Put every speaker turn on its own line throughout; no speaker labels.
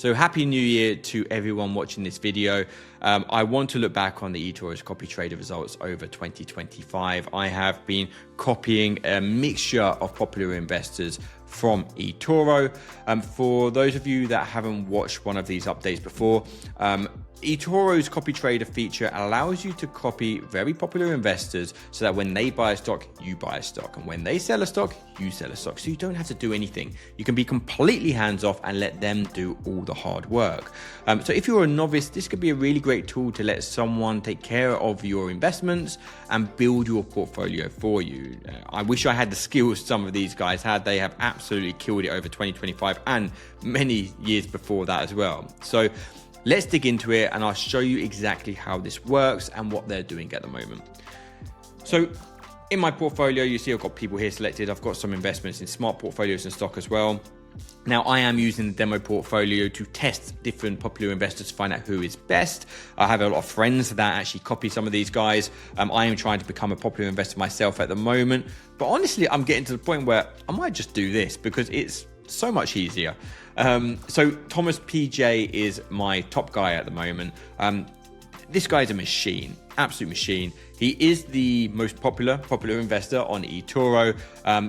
So happy new year to everyone watching this video. I want to look back on the eToro CopyTrader results over 2025. I have been copying a mixture of popular investors from eToro. For those of you that haven't watched one of these updates before, eToro's CopyTrader feature allows you to copy very popular investors so that when they buy a stock, you buy a stock. And when they sell a stock, you sell a stock. So you don't have to do anything. You can be completely hands-off and let them do all the hard work. So if you're a novice, this could be a really great tool to let someone take care of your investments and build your portfolio for you. I wish I had the skills some of these guys had. They have absolutely killed it over 2025 and many years before that as well. So let's dig into it and I'll show you exactly how this works and what they're doing at the moment. So in my portfolio, you see I've got people here selected. I've got some investments in smart portfolios and stock as well. Now, I am using the demo portfolio to test different popular investors to find out who is best. I have a lot of friends that actually copy some of these guys. I am trying to become a popular investor myself at the moment. But honestly, I'm getting to the point where I might just do this because it's so much easier. So Thomas PJ is my top guy at the moment. This guy is a machine, absolute machine. He is the most popular investor on eToro.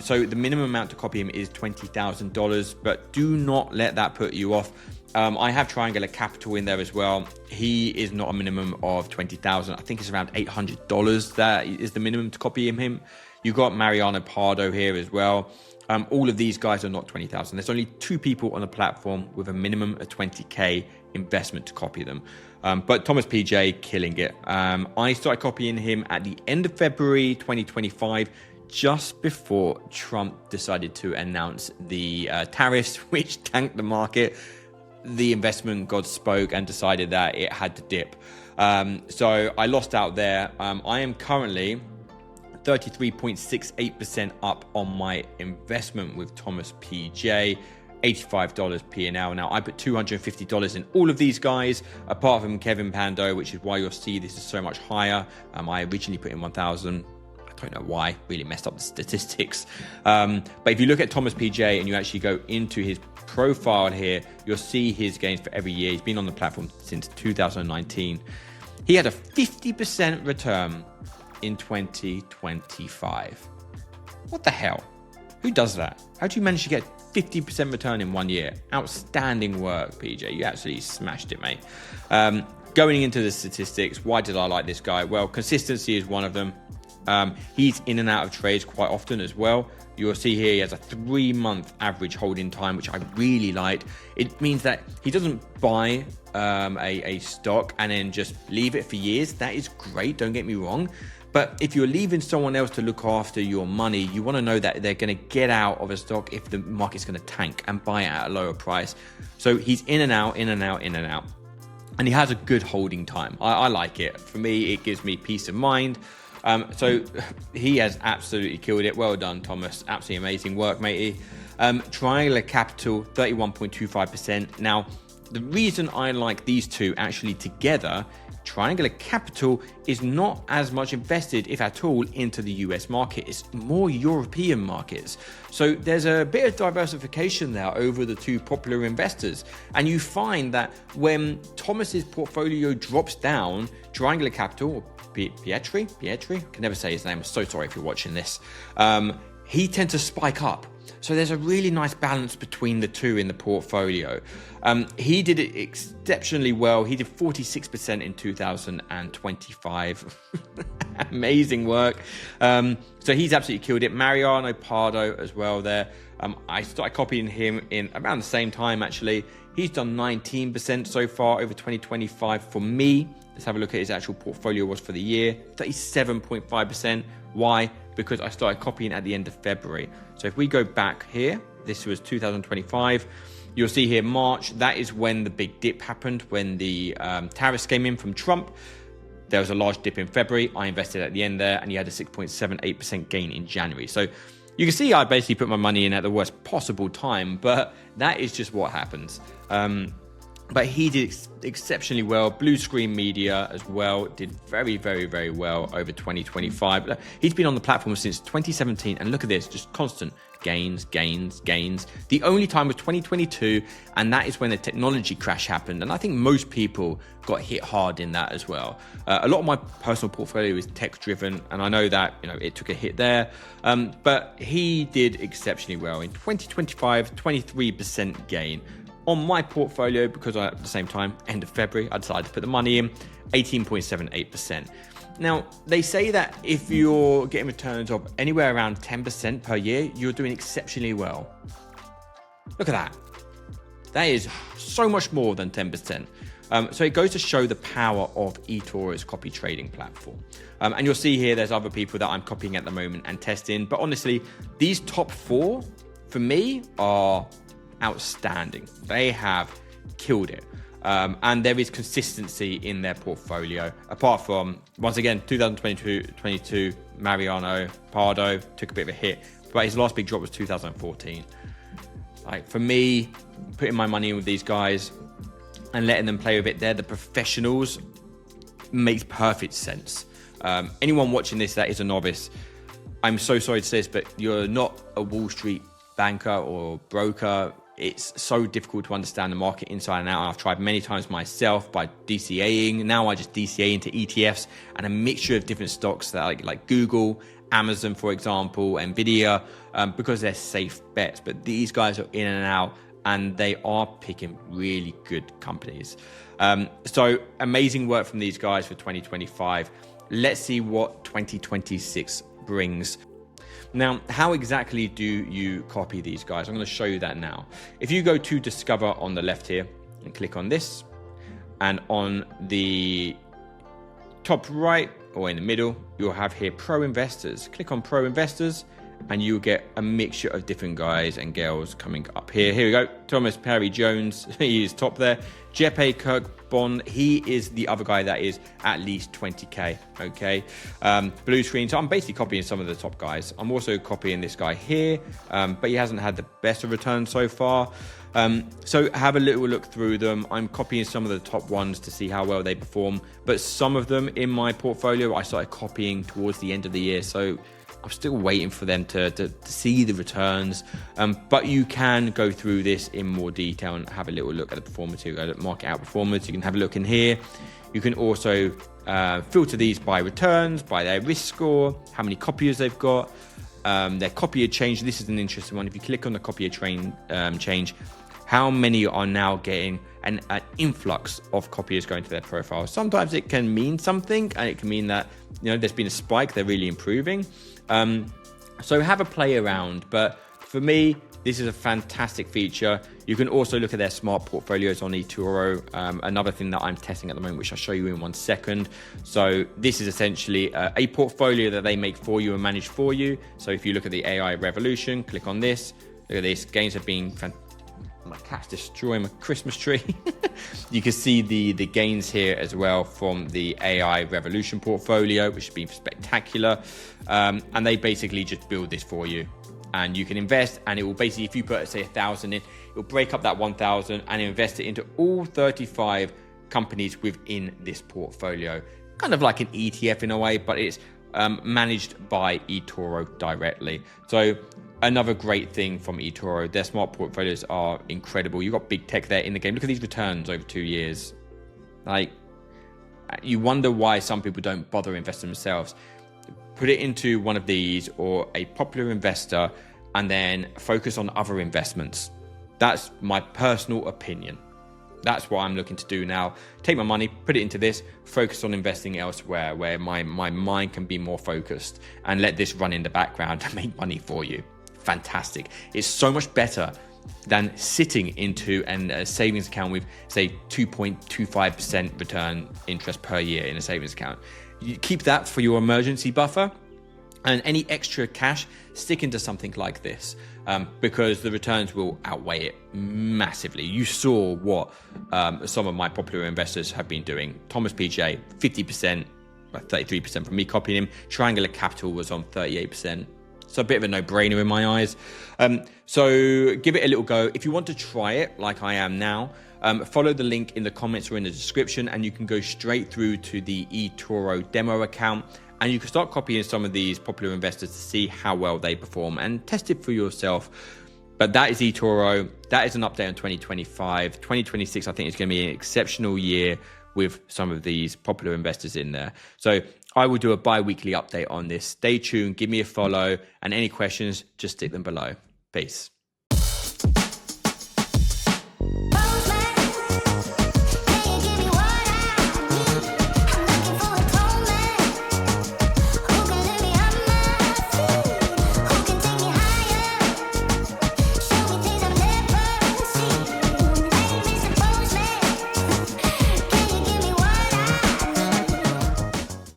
So the minimum amount to copy him is $20,000, but do not let that put you off. I have Triangular Capital in there as well. He is not a minimum of 20,000. I think it's around $800 that is the minimum to copy him. You've got Mariano Pardo here as well. All of these guys are not 20,000. There's only 2 people on the platform with a minimum of 20K investment to copy them. But Thomas PJ killing it. I started copying him at the end of February 2025, just before Trump decided to announce the tariffs, which tanked the market. The investment god spoke and decided that it had to dip. So I lost out there. I am currently 33.68% up on my investment with Thomas PJ, $85 P&L. Now, I put $250 in all of these guys, apart from Kevin Pando, which is why you'll see this is so much higher. I originally put in 1,000. I don't know why, really messed up the statistics. But if you look at Thomas PJ and you actually go into his profile here, you'll see his gains for every year. He's been on the platform since 2019. He had a 50% return in 2025. What the hell? Who does that? How do you manage to get 50% return in 1 year? Outstanding work, PJ. You absolutely smashed it, mate. Going into the statistics, why did I like this guy? Well, consistency is one of them. He's in and out of trades quite often as well. You'll see here he has a 3-month average holding time, which I really liked. It means that he doesn't buy a stock and then just leave it for years. That is great, don't get me wrong. But if you're leaving someone else to look after your money, you want to know that they're going to get out of a stock if the market's going to tank and buy it at a lower price. So he's in and out, in and out, in and out. And he has a good holding time. I like it. For me, it gives me peace of mind. So he has absolutely killed it. Well done, Thomas. Absolutely amazing work, matey. Triangular Capital, 31.25%. Now, the reason I like these two actually together, Triangular Capital is not as much invested, if at all, into the US market. It's more European markets. So there's a bit of diversification there over the 2 popular investors. And you find that when Thomas's portfolio drops down, Triangular Capital, or Pietri, I can never say his name. I'm so sorry if you're watching this. He tends to spike up. So there's a really nice balance between the 2 in the portfolio. He did it exceptionally well. He did 46% in 2025. Amazing work. So he's absolutely killed it. Mariano Pardo as well there. I started copying him in around the same time, actually. He's done 19% so far over 2025 for me. Let's have a look at his actual portfolio was for the year. 37.5%. Why? Because I started copying at the end of February. So if we go back here, this was 2025. You'll see here March, that is when the big dip happened, when the tariffs came in from Trump. There was a large dip in February. I invested at the end there, and you had a 6.78% gain in January. So you can see I basically put my money in at the worst possible time, but that is just what happens. But he did exceptionally well. Blue Screen Media as well did very, very, very well over 2025. He's been on the platform since 2017, and look at this, just constant gains, gains, gains. The only time was 2022, and that is when the technology crash happened. And I think most people got hit hard in that as well. A lot of my personal portfolio is tech-driven, and I know that it took a hit there. But he did exceptionally well in 2025, 23% gain. On my portfolio, because at the same time, end of February, I decided to put the money in, 18.78%. Now, they say that if you're getting returns of anywhere around 10% per year, you're doing exceptionally well. Look at that. That is so much more than 10%. So it goes to show the power of eToro's copy trading platform. And you'll see here, there's other people that I'm copying at the moment and testing. But honestly, these top 4, for me, are outstanding. They have killed it. And there is consistency in their portfolio. Apart from, once again, 2022, Mariano Pardo took a bit of a hit, but his last big drop was 2014. Like, for me, putting my money in with these guys and letting them play with it, they're the professionals, makes perfect sense. Anyone watching this that is a novice, I'm so sorry to say this, but you're not a Wall Street banker or broker. It's so difficult to understand the market inside and out. I've tried many times myself by DCAing. Now I just DCA into ETFs and a mixture of different stocks that like Google, Amazon, for example, Nvidia, because they're safe bets. But these guys are in and out, and they are picking really good companies. So amazing work from these guys for 2025. Let's see what 2026 brings. Now, how exactly do you copy these guys? I'm going to show you that now. If you go to Discover on the left here and click on this, and on the top right or in the middle, you'll have here Pro Investors. Click on Pro Investors and you'll get a mixture of different guys and girls coming up here. Here we go. Thomas Perry Jones, he is top there. 𝗟𝗘𝗧'𝗦, he is the other guy that is at least 20k. Okay. Blue Screen. So I'm basically copying some of the top guys. I'm also copying this guy here, but he hasn't had the best of returns so far. So have a little look through them. I'm copying some of the top ones to see how well they perform, but some of them in my portfolio I started copying towards the end of the year, so I'm still waiting for them to see the returns. But you can go through this in more detail and have a little look at the performance. You go to market outperformance. You can have a look in here. You can also filter these by returns, by their risk score, how many copiers they've got, their copier change. This is an interesting one. If you click on the copier change, how many are now getting an influx of copiers going to their profile? Sometimes it can mean something, and it can mean that there's been a spike, they're really improving. So have a play around, but for me, this is a fantastic feature. You can also look at their smart portfolios on eToro. Another thing that I'm testing at the moment, which I'll show you in 1 second. So this is essentially a portfolio that they make for you and manage for you. So if you look at the AI revolution, click on this. Look at this. Gains have been fantastic. My cat's destroying my Christmas tree. You can see the gains here as well from the AI Revolution portfolio, which has been spectacular. And they basically just build this for you. And you can invest, and it will basically, if you put, say, 1,000 in, it will break up that 1,000 and invest it into all 35 companies within this portfolio. Kind of like an ETF in a way, but it's managed by eToro directly. So another great thing from eToro, their smart portfolios are incredible. You've got big tech there in the game. Look at these returns over 2 years. Like, you wonder why some people don't bother investing themselves. Put it into one of these or a popular investor, and then focus on other investments. That's my personal opinion. That's what I'm looking to do now. Take my money, put it into this, focus on investing elsewhere where my mind can be more focused, and let this run in the background and make money for you. Fantastic. It's so much better than sitting into a savings account with, say, 2.25% return interest per year in a savings account. You keep that for your emergency buffer, and any extra cash, stick into something like this, because the returns will outweigh it massively. You saw what some of my popular investors have been doing. Thomas PJ, 50%, 33% from me copying him. Triangular Capital was on 38%. So a bit of a no-brainer in my eyes. So give it a little go. If you want to try it like I am now, follow the link in the comments or in the description, and you can go straight through to the eToro demo account, and you can start copying some of these popular investors to see how well they perform and test it for yourself. But that is eToro. That is an update on 2025. 2026, I think, is going to be an exceptional year with some of these popular investors in there. So I will do a bi-weekly update on this. Stay tuned, give me a follow, and any questions, just stick them below. Peace.